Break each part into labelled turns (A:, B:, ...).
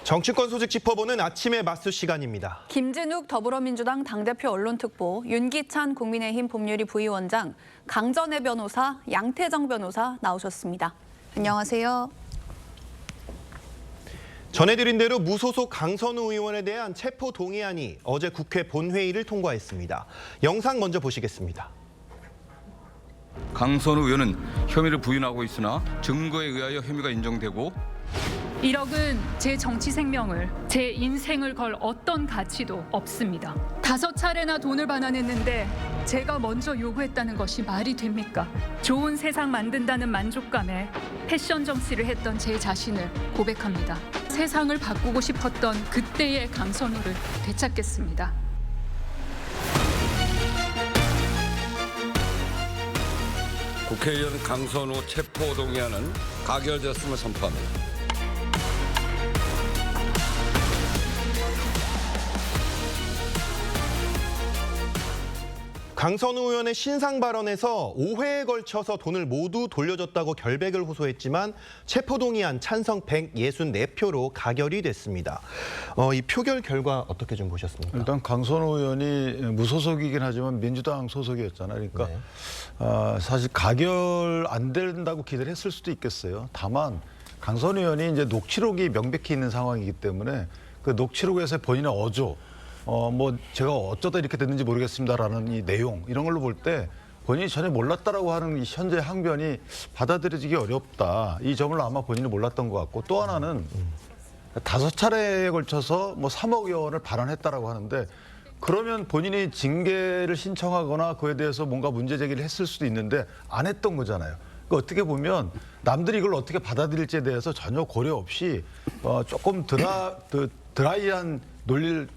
A: 정치권 소식 짚어보는 아침의 맞수 시간입니다.
B: 김진욱 더불어민주당 당대표 언론특보, 윤기찬 국민의힘 법률위 부위원장, 강전애 변호사, 양태정 변호사 나오셨습니다. 안녕하세요.
A: 전해드린 대로 무소속 강선우 의원에 대한 체포 동의안이 어제 국회 본회의를 통과했습니다. 영상 먼저 보시겠습니다.
C: 강선우 의원은 혐의를 부인하고 있으나 증거에 의하여 혐의가 인정되고
D: 1억은 제 정치 생명을, 제 인생을 걸 어떤 가치도 없습니다. 5차례나 돈을 반환했는데 제가 먼저 요구했다는 것이 말이 됩니까? 좋은 세상 만든다는 만족감에 패션 정치를 했던 제 자신을 고백합니다. 세상을 바꾸고 싶었던 그때의 강선우를 되찾겠습니다.
E: 국회의원 강선우 체포 동의안은 가결되었음을 선포합니다.
A: 강선우 의원의 신상 발언에서 5회에 걸쳐서 돈을 모두 돌려줬다고 결백을 호소했지만 체포동의안 찬성 164표로 가결이 됐습니다. 이 표결 결과 어떻게 좀 보셨습니까?
F: 일단 강선우 의원이 무소속이긴 하지만 민주당 소속이었잖아요. 그러니까
A: 네.
F: 사실 가결 안 된다고 기대를 했을 수도 있겠어요. 다만 강선우 의원이 이제 녹취록이 명백히 있는 상황이기 때문에 그 녹취록에서 본인의 어조 제가 어쩌다 이렇게 됐는지 모르겠습니다라는 이 내용 이런 걸로 볼 때 본인이 전혀 몰랐다라고 하는 이 현재 항변이 받아들여지기 어렵다. 이 점을 아마 본인이 몰랐던 것 같고 또 하나는 5차례에 걸쳐서 3억 원을 발언했다라고 하는데 그러면 본인이 징계를 신청하거나 그에 대해서 뭔가 문제 제기를 했을 수도 있는데 안 했던 거잖아요. 그러니까 어떻게 보면 남들이 이걸 어떻게 받아들일지에 대해서 전혀 고려 없이 조금 드라이한 논리를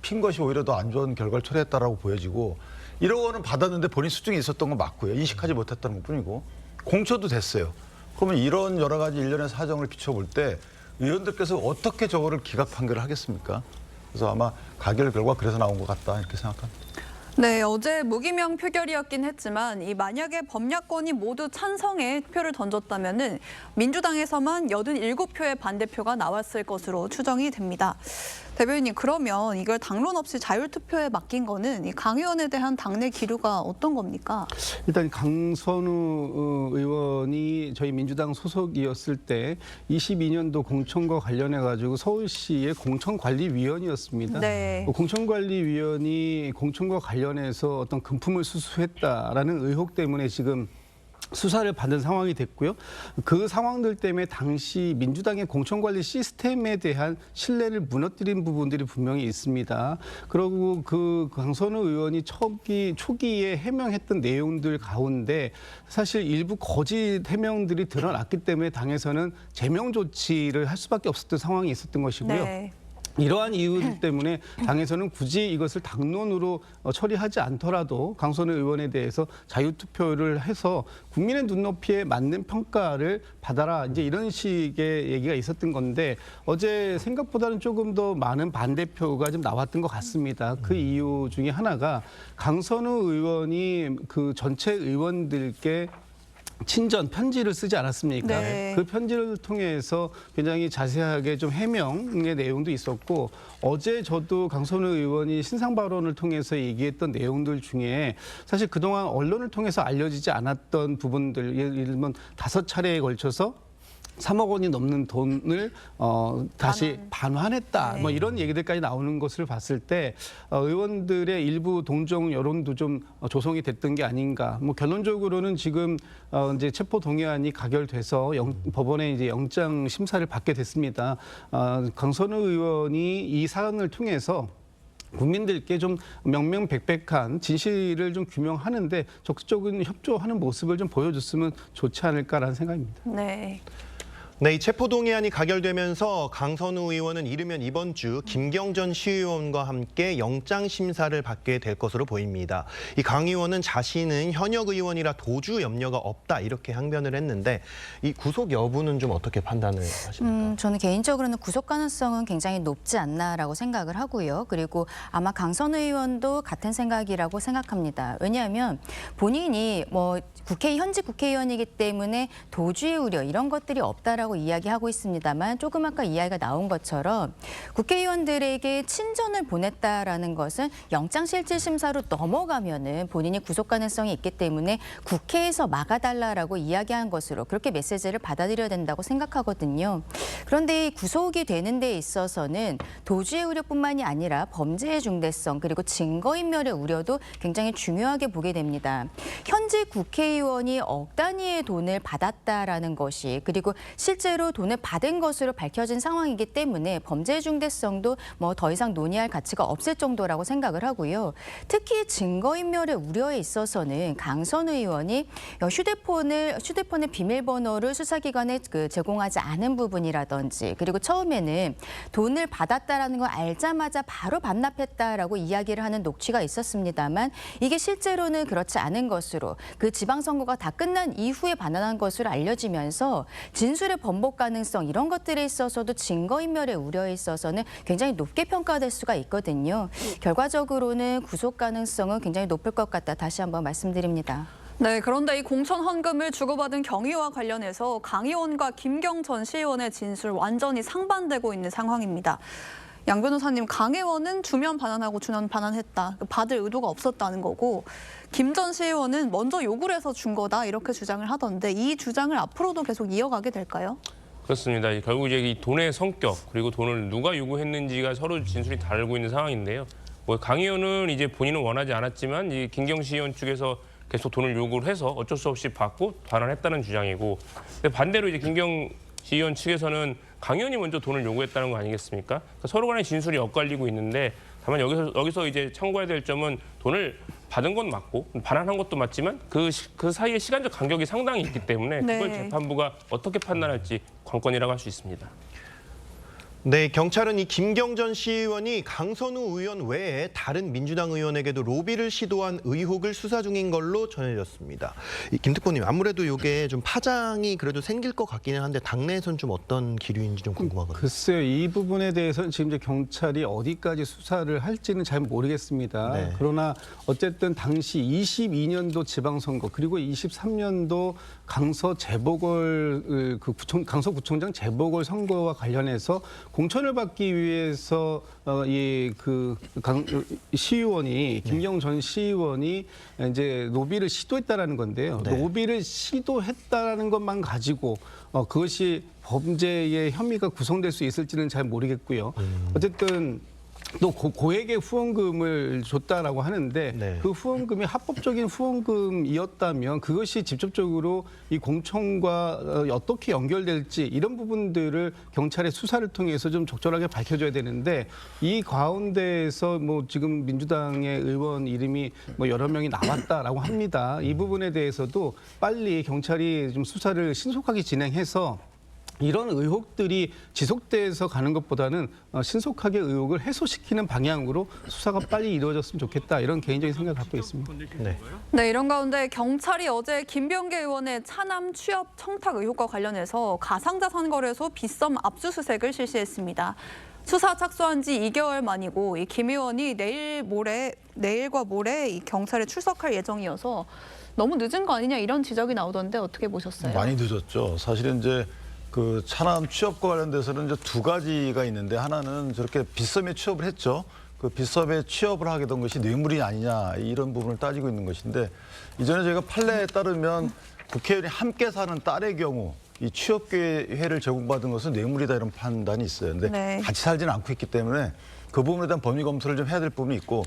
F: 핀 것이 오히려 더 안 좋은 결과를 초래했다라고 보여지고 1억 원은 받았는데 본인 수중에 있었던 건 맞고요. 인식하지 못했다는 것뿐이고 공초도 됐어요. 그러면 이런 여러 가지 일련의 사정을 비춰볼 때 의원들께서 어떻게 저거를 기각 판결을 하겠습니까? 그래서 아마 가결 결과 그래서 나온 것 같다 이렇게 생각합니다.
B: 네, 어제 무기명 표결이었긴 했지만 만약에 범야권이 모두 찬성의 표를 던졌다면은 민주당에서만 87표의 반대표가 나왔을 것으로 추정이 됩니다. 대변인님, 그러면 이걸 당론 없이 자율투표에 맡긴 거는 이 강 의원에 대한 당내 기류가 어떤 겁니까?
G: 일단 강선우 의원이 저희 민주당 소속이었을 때 22년도 공천과 관련해 가지고 서울시의 공천관리위원이었습니다.
B: 네.
G: 공천관리위원이 공천과 관련해서 어떤 금품을 수수했다라는 의혹 때문에 지금 수사를 받은 상황이 됐고요. 그 상황들 때문에 당시 민주당의 공천관리 시스템에 대한 신뢰를 무너뜨린 부분들이 분명히 있습니다. 그리고 그 강선우 의원이 초기에 해명했던 내용들 가운데 사실 일부 거짓 해명들이 드러났기 때문에 당에서는 제명 조치를 할 수밖에 없었던 상황이 있었던 것이고요.
B: 네.
G: 이러한 이유들 때문에 당에서는 굳이 이것을 당론으로 처리하지 않더라도 강선우 의원에 대해서 자유투표를 해서 국민의 눈높이에 맞는 평가를 받아라 이제 이런 식의 얘기가 있었던 건데 어제 생각보다는 조금 더 많은 반대표가 좀 나왔던 것 같습니다. 그 이유 중에 하나가 강선우 의원이 그 전체 의원들께 친전 편지를 쓰지 않았습니까?
B: 네.
G: 그 편지를 통해서 굉장히 자세하게 좀 해명의 내용도 있었고 어제 저도 강선우 의원이 신상 발언을 통해서 얘기했던 내용들 중에 사실 그동안 언론을 통해서 알려지지 않았던 부분들 예를 들면 5차례에 걸쳐서 3억 원이 넘는 돈을 다시 반환했다.
B: 네.
G: 이런 얘기들까지 나오는 것을 봤을 때 의원들의 일부 동정 여론도 좀 조성이 됐던 게 아닌가. 결론적으로는 지금 이제 체포 동의안이 가결돼서 법원에 이제 영장 심사를 받게 됐습니다. 강선우 의원이 이 사안을 통해서 국민들께 좀 명명백백한 진실을 좀 규명하는데 적극적인 협조하는 모습을 좀 보여줬으면 좋지 않을까라는 생각입니다.
B: 네.
A: 네, 이 체포동의안이 가결되면서 강선우 의원은 이르면 이번 주 김경전 시의원과 함께 영장 심사를 받게 될 것으로 보입니다. 이 강 의원은 자신은 현역 의원이라 도주 염려가 없다 이렇게 항변을 했는데 이 구속 여부는 좀 어떻게 판단을 하십니까?
H: 저는 개인적으로는 구속 가능성은 굉장히 높지 않나라고 생각을 하고요. 그리고 아마 강선우 의원도 같은 생각이라고 생각합니다. 왜냐하면 본인이 현직 국회의원이기 때문에 도주의 우려 이런 것들이 없다라고 아니라고 이야기하고 있습니다만 조금 아까 이야기가 나온 것처럼 국회의원들에게 친전을 보냈다라는 것은 영장실질심사로 넘어가면은 본인이 구속 가능성이 있기 때문에 국회에서 막아달라라고 이야기한 것으로 그렇게 메시지를 받아들여야 된다고 생각하거든요. 그런데 이 구속이 되는 데 있어서는 도주의 우려뿐만이 아니라 범죄의 중대성 그리고 증거인멸의 우려도 굉장히 중요하게 보게 됩니다. 현재 국회의원이 억 단위의 돈을 받았다라는 것이 그리고 실제로 돈을 받은 것으로 밝혀진 상황이기 때문에 범죄의 중대성도 뭐 더 이상 논의할 가치가 없을 정도라고 생각을 하고요. 특히 증거인멸의 우려에 있어서는 강선 의원이 휴대폰의 비밀번호를 수사기관에 제공하지 않은 부분이라든지 그리고 처음에는 돈을 받았다라는 걸 알자마자 바로 반납했다라고 이야기를 하는 녹취가 있었습니다만 이게 실제로는 그렇지 않은 것으로 그 지방선거가 다 끝난 이후에 반환한 것으로 알려지면서 진술의 번복 가능성 이런 것들에 있어서도 증거인멸의 우려에 있어서는 굉장히 높게 평가될 수가 있거든요. 결과적으로는 구속 가능성은 굉장히 높을 것 같다. 다시 한번 말씀드립니다.
B: 네, 그런데 이 공천 헌금을 주고받은 경위와 관련해서 강 의원과 김경 전 시의원의 진술 완전히 상반되고 있는 상황입니다. 양 변호사님, 강 의원은 주면 반환하고 주면 반환했다. 받을 의도가 없었다는 거고 김 전 시의원은 먼저 요구를 해서 준 거다 이렇게 주장을 하던데 이 주장을 앞으로도 계속 이어가게 될까요?
I: 그렇습니다. 결국 이제 이 돈의 성격 그리고 돈을 누가 요구했는지가 서로 진술이 다르고 있는 상황인데요. 뭐 강 의원은 이제 본인은 원하지 않았지만 이 김경 시의원 측에서 계속 돈을 요구를 해서 어쩔 수 없이 받고 반환했다는 주장이고, 근데 반대로 이제 김경 시의원 측에서는 강 의원이 먼저 돈을 요구했다는 거 아니겠습니까? 그러니까 서로 간의 진술이 엇갈리고 있는데 다만 여기서 이제 참고해야 될 점은 돈을 받은 건 맞고 반환한 것도 맞지만 그 사이에 시간적 간격이 상당히 있기 때문에 그걸
B: 네.
I: 재판부가 어떻게 판단할지 관건이라고 할 수 있습니다.
A: 네, 경찰은 이 김경 전 시의원이 강선우 의원 외에 다른 민주당 의원에게도 로비를 시도한 의혹을 수사 중인 걸로 전해졌습니다. 김 특보님, 아무래도 이게 좀 파장이 그래도 생길 것 같기는 한데 당내에서는 좀 어떤 기류인지 좀 궁금하거든요.
G: 글쎄요, 이 부분에 대해서는 지금 이제 경찰이 어디까지 수사를 할지는 잘 모르겠습니다.
A: 네.
G: 그러나 어쨌든 당시 22년도 지방선거 그리고 23년도 강서구청장 재보궐 선거와 관련해서 공천을 받기 위해서 시의원이 김경 전 시의원이 이제 로비를 시도했다라는 건데요.
A: 네.
G: 로비를 시도했다라는 것만 가지고 그것이 범죄의 혐의가 구성될 수 있을지는 잘 모르겠고요. 어쨌든 또 고액의 후원금을 줬다라고 하는데
A: 네.
G: 그 후원금이 합법적인 후원금이었다면 그것이 직접적으로 이 공천과 어떻게 연결될지 이런 부분들을 경찰의 수사를 통해서 좀 적절하게 밝혀줘야 되는데 이 가운데에서 뭐 지금 민주당의 의원 이름이 뭐 여러 명이 나왔다라고 합니다. 이 부분에 대해서도 빨리 경찰이 좀 수사를 신속하게 진행해서 이런 의혹들이 지속돼서 가는 것보다는 신속하게 의혹을 해소시키는 방향으로 수사가 빨리 이루어졌으면 좋겠다 이런 개인적인 생각을 갖고 있습니다.
B: 네, 이런 가운데 경찰이 어제 김병기 의원의 차남 취업 청탁 의혹과 관련해서 가상자산 거래소 빗썸 압수수색을 실시했습니다. 수사 착수한 지 2개월 만이고 이 김 의원이 내일과 모레 이 경찰에 출석할 예정이어서 너무 늦은 거 아니냐 이런 지적이 나오던데 어떻게 보셨어요?
F: 많이 늦었죠. 사실은 이제 그 차남 취업과 관련돼서는 이제 두 가지가 있는데 하나는 저렇게 빗썸에 취업을 했죠. 그 빗썸에 취업을 하게 된 것이 뇌물이 아니냐 이런 부분을 따지고 있는 것인데 이전에 저희가 판례에 따르면 국회의원이 함께 사는 딸의 경우 이 취업 기회를 제공받은 것은 뇌물이다 이런 판단이 있어요. 근데
B: 네.
F: 같이 살지는 않고 있기 때문에 그 부분에 대한 법리 검토를 좀 해야 될 부분이 있고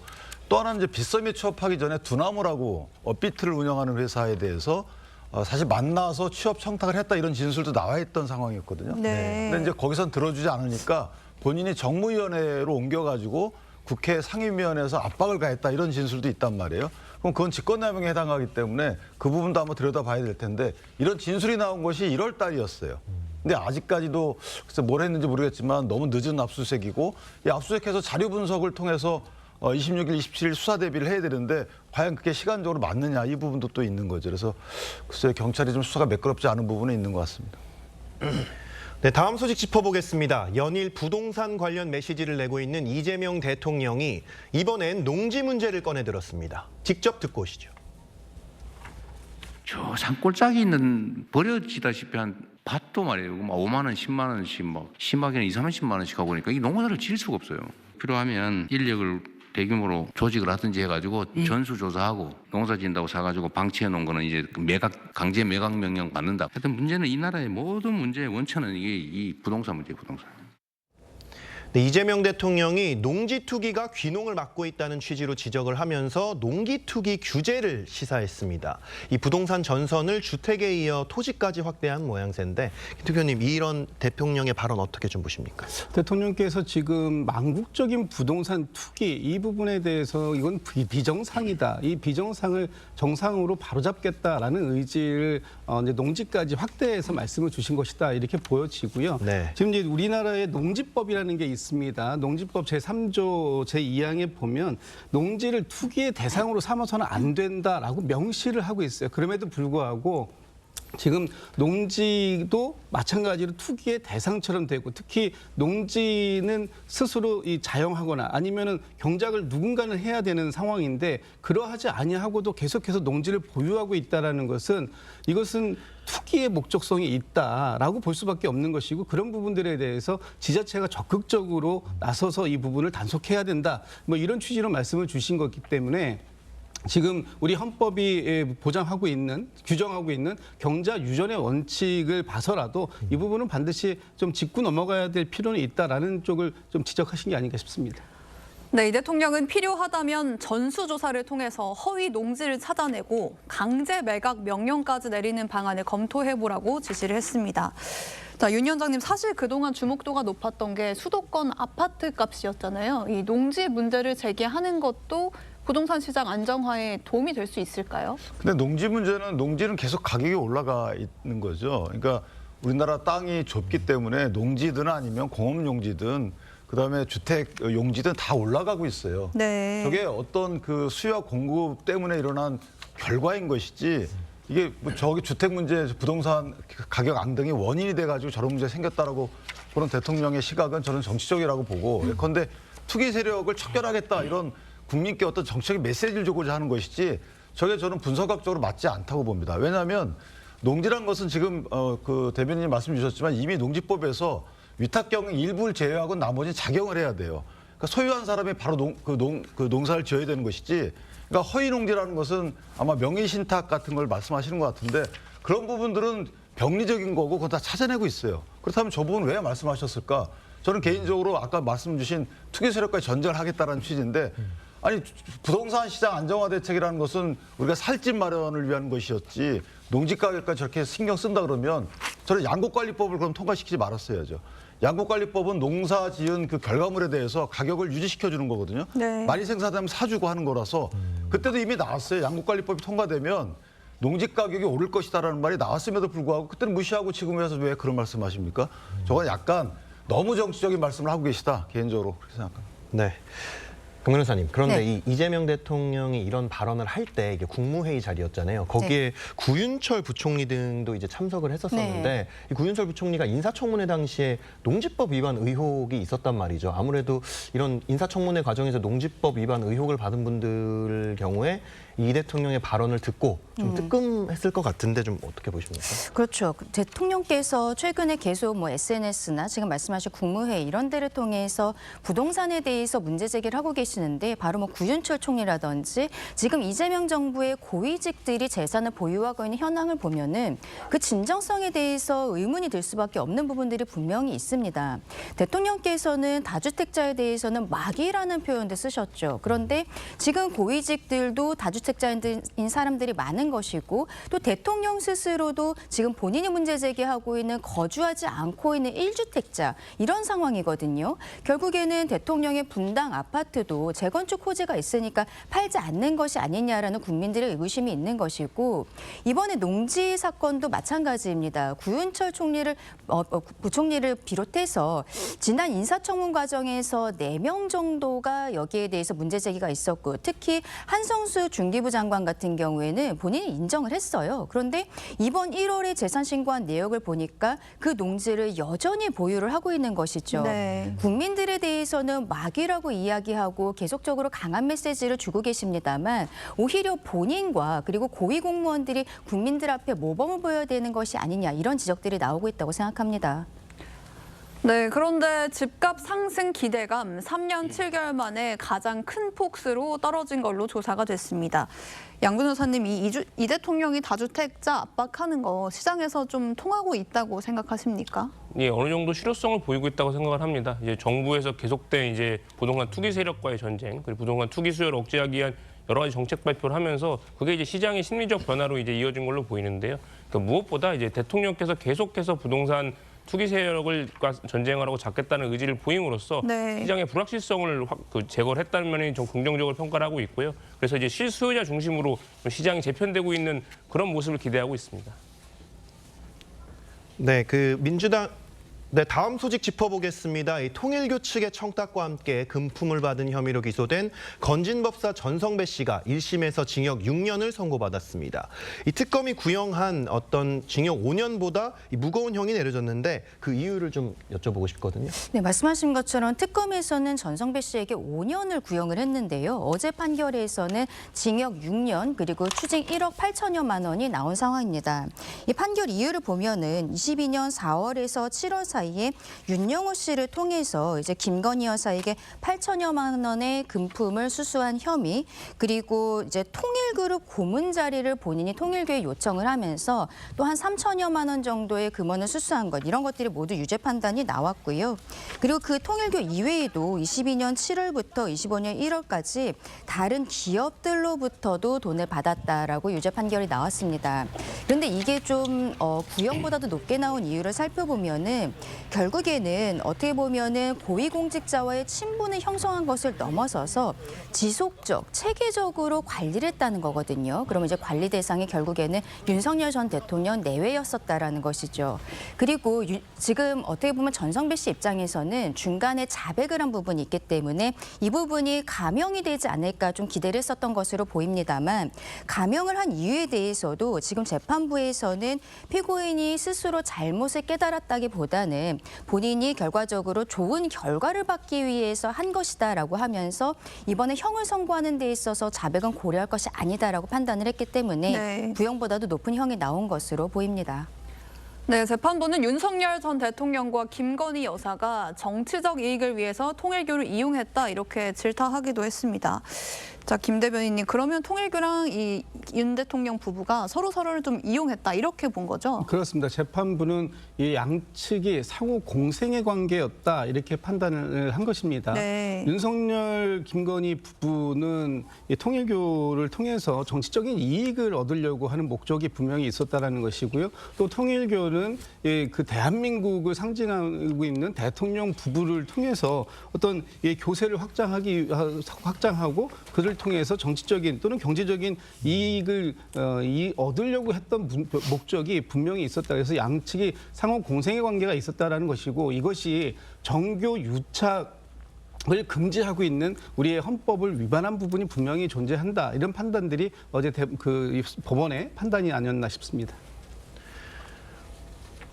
F: 또 하나는 이제 빗썸에 취업하기 전에 두나무라고 업비트를 운영하는 회사에 대해서 사실 만나서 취업 청탁을 했다 이런 진술도 나와 있던 상황이었거든요.
B: 네.
F: 근데 이제 거기선 들어주지 않으니까 본인이 정무위원회로 옮겨가지고 국회 상임위원회에서 압박을 가했다 이런 진술도 있단 말이에요. 그럼 그건 직권남용에 해당하기 때문에 그 부분도 한번 들여다봐야 될 텐데 이런 진술이 나온 것이 1월 달이었어요. 근데 아직까지도 글쎄 뭘 했는지 모르겠지만 너무 늦은 압수수색이고 이 압수수색해서 자료 분석을 통해서 26일, 27일 수사 대비를 해야 되는데 과연 그게 시간적으로 맞느냐 이 부분도 또 있는 거죠. 그래서 글쎄 경찰이 좀 수사가 매끄럽지 않은 부분은 있는 것 같습니다.
A: 네, 다음 소식 짚어보겠습니다. 연일 부동산 관련 메시지를 내고 있는 이재명 대통령이 이번엔 농지 문제를 꺼내들었습니다. 직접 듣고 오시죠.
J: 저 산골짜기 있는 버려지다시피 한 밭도 말이에요. 막 5만 원, 10만 원씩 막 심하게는 2, 30만 원씩 하고 그러니까 이 농사를 지을 수가 없어요. 필요하면 인력을 대규모로 조직을 하든지 해가지고 전수조사하고 농사 지은다고 사가지고 방치해 놓은 거는 이제 강제 매각 명령 받는다. 하여튼 문제는 이 나라의 모든 문제의 원천은 이게 이 부동산 문제예요, 부동산.
A: 네, 이재명 대통령이 농지 투기가 귀농을 막고 있다는 취지로 지적을 하면서 농기 투기 규제를 시사했습니다. 이 부동산 전선을 주택에 이어 토지까지 확대한 모양새인데 김 대표님 이런 대통령의 발언 어떻게 좀 보십니까?
G: 대통령께서 지금 망국적인 부동산 투기 이 부분에 대해서 이건 비정상이다. 이 비정상을 정상으로 바로잡겠다라는 의지를 이제 농지까지 확대해서 말씀을 주신 것이다. 이렇게 보여지고요.
A: 네.
G: 지금 이제 우리나라의 농지법이라는 게 있습니다. 농지법 제3조 제2항에 보면 농지를 투기의 대상으로 삼아서는 안 된다라고 명시를 하고 있어요. 그럼에도 불구하고 지금 농지도 마찬가지로 투기의 대상처럼 되고 특히 농지는 스스로 이 자영하거나 아니면은 경작을 누군가는 해야 되는 상황인데 그러하지 아니하고도 계속해서 농지를 보유하고 있다라는 것은 이것은 투기의 목적성이 있다라고 볼 수밖에 없는 것이고 그런 부분들에 대해서 지자체가 적극적으로 나서서 이 부분을 단속해야 된다. 뭐 이런 취지로 말씀을 주신 거기 때문에 지금 우리 헌법이 보장하고 있는 규정하고 있는 경자 유전의 원칙을 봐서라도 이 부분은 반드시 좀 짚고 넘어가야 될 필요는 있다라는 쪽을 좀 지적하신 게 아닌가 싶습니다.
B: 네, 이 대통령은 필요하다면 전수조사를 통해서 허위 농지를 찾아내고 강제 매각 명령까지 내리는 방안을 검토해보라고 지시를 했습니다. 자, 윤 위원장님, 사실 그동안 주목도가 높았던 게 수도권 아파트 값이었잖아요. 이 농지 문제를 제기하는 것도 부동산 시장 안정화에 도움이 될 수 있을까요?
F: 근데 농지 문제는 농지는 계속 가격이 올라가 있는 거죠. 그러니까 우리나라 땅이 좁기 때문에 농지든 아니면 공업 용지든 그다음에 주택 용지든 다 올라가고 있어요.
B: 네.
F: 저게 어떤 그 수요와 공급 때문에 일어난 결과인 것이지 이게 뭐 저기 주택 문제, 부동산 가격 앙등이 원인이 돼가지고 저런 문제가 생겼다라고 그런 대통령의 시각은 저는 정치적이라고 보고 예컨대 투기 세력을 척결하겠다 이런 국민께 어떤 정책의 메시지를 주고자 하는 것이지 저게 저는 분석학적으로 맞지 않다고 봅니다. 왜냐하면 농지란 것은 지금 그 대변인님 말씀 주셨지만 이미 농지법에서 위탁경 일부를 제외하고 나머지는 작용을 해야 돼요. 그러니까 소유한 사람이 바로 농사를 지어야 되는 것이지 그러니까 허위 농지라는 것은 아마 명의신탁 같은 걸 말씀하시는 것 같은데 그런 부분들은 병리적인 거고 그거 다 찾아내고 있어요. 그렇다면 저 부분 왜 말씀하셨을까? 저는 개인적으로 아까 말씀 주신 투기 세력과의 전쟁을 하겠다는 취지인데 아니 부동산 시장 안정화 대책이라는 것은 우리가 살집 마련을 위한 것이었지 농지 가격까지 저렇게 신경 쓴다 그러면 저는 양곡관리법을 그럼 통과시키지 말았어야죠. 양곡관리법은 농사 지은 그 결과물에 대해서 가격을 유지시켜 주는 거거든요.
B: 네.
F: 많이 생산되면 사주고 하는 거라서 그때도 이미 나왔어요. 양곡관리법이 통과되면 농지 가격이 오를 것이다라는 말이 나왔음에도 불구하고 그때는 무시하고 지금 와서 왜 그런 말씀하십니까? 저건 약간 너무 정치적인 말씀을 하고 계시다. 개인적으로 그렇게 생각합니다.
A: 네. 정 변호사님, 그런데
H: 네.
A: 이 이재명 대통령이 이런 발언을 할 때 이게 국무회의 자리였잖아요. 거기에 구윤철 부총리 등도 이제 참석을 했었었는데 이 구윤철 부총리가 인사청문회 당시에 농지법 위반 의혹이 있었단 말이죠. 아무래도 이런 인사청문회 과정에서 농지법 위반 의혹을 받은 분들 경우에 이 대통령의 발언을 듣고 좀 뜨끔했을 것 같은데 좀 어떻게 보십니까?
H: 그렇죠. 대통령께서 최근에 계속 뭐 SNS나 지금 말씀하신 국무회의 이런 데를 통해서 부동산에 대해서 문제 제기를 하고 계시는데 바로 뭐 구윤철 총리라든지 지금 이재명 정부의 고위직들이 재산을 보유하고 있는 현황을 보면은 그 진정성에 대해서 의문이 들 수밖에 없는 부분들이 분명히 있습니다. 대통령께서는 다주택자에 대해서는 막이라는 표현도 쓰셨죠. 그런데 지금 고위직들도 다주택자인 사람들이 많은 것이고 또 대통령 스스로도 지금 본인이 문제 제기하고 있는 거주하지 않고 있는 1주택자 이런 상황이거든요. 결국에는 대통령의 분당 아파트도 재건축 호재가 있으니까 팔지 않는 것이 아니냐라는 국민들의 의구심이 있는 것이고 이번에 농지 사건도 마찬가지입니다. 구윤철 부총리를 비롯해서 지난 인사청문 과정에서 4명 정도가 여기에 대해서 문제 제기가 있었고 특히 한성수 중개사가 경기부 장관 같은 경우에는 본인이 인정을 했어요. 그런데 이번 1월에 재산 신고한 내역을 보니까 그 농지를 여전히 보유를 하고 있는 것이죠.
B: 네.
H: 국민들에 대해서는 막이라고 이야기하고 계속적으로 강한 메시지를 주고 계십니다만 오히려 본인과 그리고 고위 공무원들이 국민들 앞에 모범을 보여야 되는 것이 아니냐 이런 지적들이 나오고 있다고 생각합니다.
B: 네, 그런데 집값 상승 기대감 3년 7개월 만에 가장 큰 폭으로 떨어진 걸로 조사가 됐습니다. 양 변호사님, 이 대통령이 다주택자 압박하는 거 시장에서 좀 통하고 있다고 생각하십니까?
I: 예, 어느 정도 실효성을 보이고 있다고 생각을 합니다. 이제 정부에서 계속된 이제 부동산 투기 세력과의 전쟁, 그리고 부동산 투기 수요를 억제하기 위한 여러 가지 정책 발표를 하면서 그게 이제 시장의 심리적 변화로 이제 이어진 걸로 보이는데요. 그러니까 무엇보다 이제 대통령께서 계속해서 부동산 투기 세력과 전쟁하라고 잡겠다는 의지를 보임으로써
B: 네.
I: 시장의 불확실성을 제거를 했다는 면이 좀 긍정적으로 평가를 하고 있고요. 그래서 이제 실수요자 중심으로 시장이 재편되고 있는 그런 모습을 기대하고 있습니다.
A: 네, 민주당 다음 소식 짚어보겠습니다. 이 통일교 측의 청탁과 함께 금품을 받은 혐의로 기소된 건진법사 전성배 씨가 1심에서 징역 6년을 선고받았습니다. 이 특검이 구형한 어떤 징역 5년보다 무거운 형이 내려졌는데 그 이유를 좀 여쭤보고 싶거든요.
H: 네, 말씀하신 것처럼 특검에서는 전성배 씨에게 5년을 구형을 했는데요. 어제 판결에서는 징역 6년 그리고 추징 1억 8천여만 원이 나온 상황입니다. 이 판결 이유를 보면은 22년 4월에서 7월 사이에 윤영호 씨를 통해서 이제 김건희 여사에게 8천여만 원의 금품을 수수한 혐의, 그리고 이제 통일그룹 고문 자리를 본인이 통일교에 요청을 하면서 또 한 3천여만 원 정도의 금원을 수수한 것, 이런 것들이 모두 유죄 판단이 나왔고요. 그리고 그 통일교 이외에도 22년 7월부터 25년 1월까지 다른 기업들로부터도 돈을 받았다라고 유죄 판결이 나왔습니다. 그런데 이게 좀 구형보다도 높게 나온 이유를 살펴보면은 결국에는 어떻게 보면은 고위공직자와의 친분을 형성한 것을 넘어서서 지속적, 체계적으로 관리를 했다는 거거든요. 그러면 이제 관리 대상이 결국에는 윤석열 전 대통령 내외였었다라는 것이죠. 그리고 지금 어떻게 보면 전성배 씨 입장에서는 중간에 자백을 한 부분이 있기 때문에 이 부분이 감형이 되지 않을까 좀 기대를 했었던 것으로 보입니다만, 감형을 한 이유에 대해서도 지금 재판부에서는 피고인이 스스로 잘못을 깨달았다기보다는 본인이 결과적으로 좋은 결과를 받기 위해서 한 것이다라고 하면서 이번에 형을 선고하는 데 있어서 자백은 고려할 것이 아니다라고 판단을 했기 때문에
B: 네.
H: 구형보다도 높은 형이 나온 것으로 보입니다.
B: 네, 재판부는 윤석열 전 대통령과 김건희 여사가 정치적 이익을 위해서 통일교를 이용했다 이렇게 질타하기도 했습니다. 자, 김 대변인님, 그러면 통일교랑 이 윤 대통령 부부가 서로를 좀 이용했다 이렇게 본 거죠?
G: 그렇습니다. 재판부는 이 양측이 상호 공생의 관계였다 이렇게 판단을 한 것입니다.
B: 네.
G: 윤석열, 김건희 부부는 이 통일교를 통해서 정치적인 이익을 얻으려고 하는 목적이 분명히 있었다라는 것이고요. 또 통일교는 그 대한민국을 상징하고 있는 대통령 부부를 통해서 어떤 교세를 확장하고 그를 통해서 정치적인 또는 경제적인 이익을 얻으려고 했던 목적이 분명히 있었다. 그래서 양측이 상호 공생의 관계가 있었다라는 것이고, 이것이 정교 유착을 금지하고 있는 우리의 헌법을 위반한 부분이 분명히 존재한다. 이런 판단들이 어제 법원의 판단이 아니었나 싶습니다.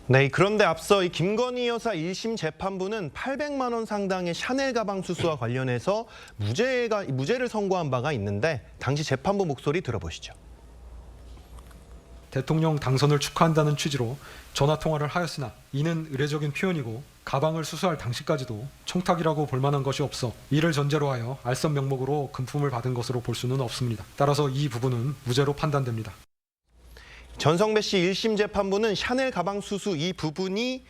A: 네, 그런데 앞서 이 김건희 여사 1심 재판부는 800만 원 상당의 샤넬 가방 수수와 관련해서 무죄를 선고한 바가 있는데 당시 재판부 목소리 들어보시죠.
K: 대통령 당선을 축하한다는 취지로 전화 통화를 하였으나 이는 의례적인 표현이고 가방을 수수할 당시까지도 청탁이라고 볼 만한 것이 없어 이를 전제로 하여 알선 명목으로 금품을 받은 것으로 볼 수는 없습니다. 따라서 이 부분은 무죄로 판단됩니다.
A: 전성배 씨 1심 재판부는 샤넬 가방 수수 이 부분이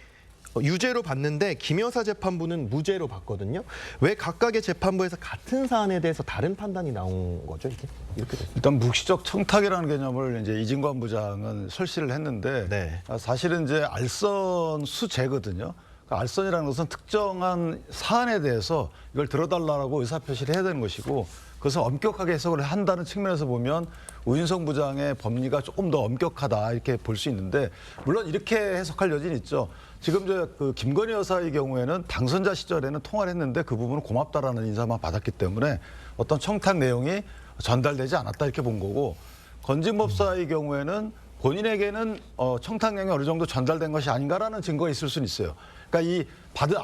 A: 유죄로 봤는데 김 여사 재판부는 무죄로 봤거든요. 왜 각각의 재판부에서 같은 사안에 대해서 다른 판단이 나온 거죠? 이렇게 됐어요.
F: 일단 묵시적 청탁이라는 개념을 이제 이진관 부장은 설시를 했는데
A: 네.
F: 사실은 이제 알선 수재거든요. 그러니까 알선이라는 것은 특정한 사안에 대해서 이걸 들어달라고 의사표시를 해야 되는 것이고, 그것을 엄격하게 해석을 한다는 측면에서 보면 우인성 부장의 법리가 조금 더 엄격하다 이렇게 볼 수 있는데, 물론 이렇게 해석할 여지는 있죠. 지금 그 김건희 여사의 경우에는 당선자 시절에는 통화를 했는데 그 부분은 고맙다라는 인사만 받았기 때문에 어떤 청탁 내용이 전달되지 않았다 이렇게 본 거고 건진법사의 경우에는 본인에게는 청탁령이 어느 정도 전달된 것이 아닌가라는 증거가 있을 수는 있어요. 그러니까 이 받은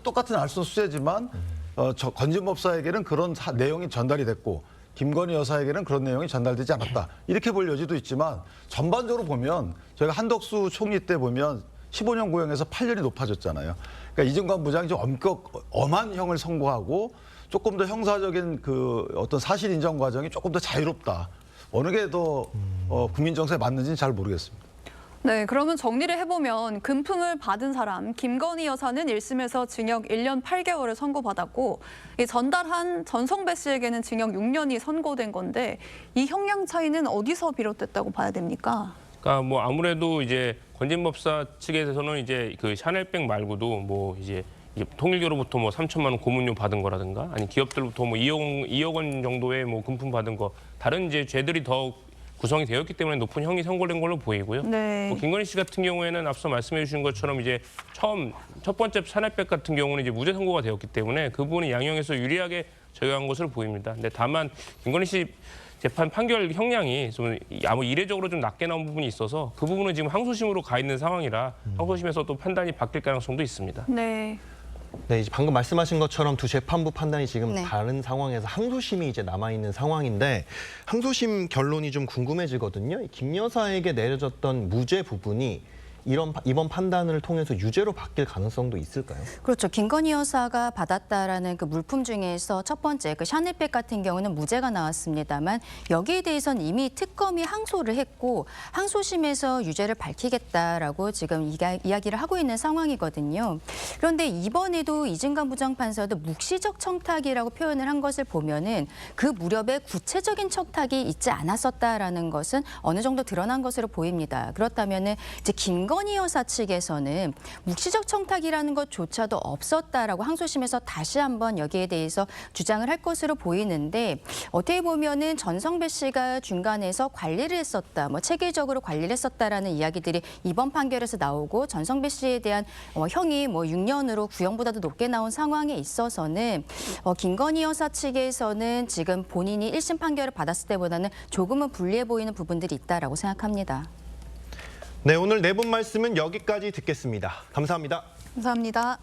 F: 똑같은 알선 수재지만 건진법사에게는 그런 내용이 전달이 됐고 김건희 여사에게는 그런 내용이 전달되지 않았다. 이렇게 볼 여지도 있지만 전반적으로 보면 저희가 한덕수 총리 때 보면 15년 구형에서 8년이 높아졌잖아요. 그러니까 이진관 부장이 좀 엄한 형을 선고하고 조금 더 형사적인 그 어떤 사실 인정 과정이 조금 더 자유롭다. 어느 게 더 국민 정서에 맞는지는 잘 모르겠습니다.
B: 네, 그러면 정리를 해보면 금품을 받은 사람 김건희 여사는 1심에서 징역 1년 8개월을 선고받았고 이 전달한 전성배 씨에게는 징역 6년이 선고된 건데 이 형량 차이는 어디서 비롯됐다고 봐야 됩니까?
I: 그러니까 뭐 아무래도 이제 건진법사 측에서는 이제 그 샤넬백 말고도 뭐 이제 통일교로부터 뭐 3천만 원 고문료 받은 거라든가 아니 기업들부터 뭐 2억 원 정도의 뭐 금품 받은 거 다른 이제 죄들이 더 구성이 되었기 때문에 높은 형이 선고된 걸로 보이고요.
B: 네.
I: 뭐 김건희 씨 같은 경우에는 앞서 말씀해 주신 것처럼 이제 첫 번째 샤넬백 같은 경우는 이제 무죄 선고가 되었기 때문에 그 부분이 양형에서 유리하게 적용한 것으로 보입니다. 근데 다만 김건희 씨 재판 판결 형량이 좀 아무 이례적으로 좀 낮게 나온 부분이 있어서 그 부분은 지금 항소심으로 가 있는 상황이라 항소심에서 또 판단이 바뀔 가능성도 있습니다.
B: 네.
A: 네, 이제 방금 말씀하신 것처럼 두 재판부 판단이 지금
H: 네.
A: 다른 상황에서 항소심이 이제 남아 있는 상황인데 항소심 결론이 좀 궁금해지거든요. 김 여사에게 내려졌던 무죄 부분이 이번 판단을 통해서 유죄로 바뀔 가능성도 있을까요?
H: 그렇죠. 김건희 여사가 받았다라는 그 물품 중에서 첫 번째 그 샤넬백 같은 경우는 무죄가 나왔습니다만 여기에 대해서는 이미 특검이 항소를 했고 항소심에서 유죄를 밝히겠다라고 지금 이야기를 하고 있는 상황이거든요. 그런데 이번에도 이진관 부장판사도 묵시적 청탁이라고 표현을 한 것을 보면은 그 무렵에 구체적인 청탁이 있지 않았었다라는 것은 어느 정도 드러난 것으로 보입니다. 그렇다면은 이제 김건희 여사 측에서는 묵시적 청탁이라는 것조차도 없었다라고 항소심에서 다시 한번 여기에 대해서 주장을 할 것으로 보이는데 어떻게 보면은 전성배 씨가 중간에서 관리를 했었다, 뭐 체계적으로 관리를 했었다라는 이야기들이 이번 판결에서 나오고 전성배 씨에 대한 형이 뭐 6년으로 구형보다도 높게 나온 상황에 있어서는 김건희 여사 측에서는 지금 본인이 1심 판결을 받았을 때보다는 조금은 불리해 보이는 부분들이 있다라고 생각합니다.
A: 네, 오늘 네 분 말씀은 여기까지 듣겠습니다. 감사합니다.
B: 감사합니다.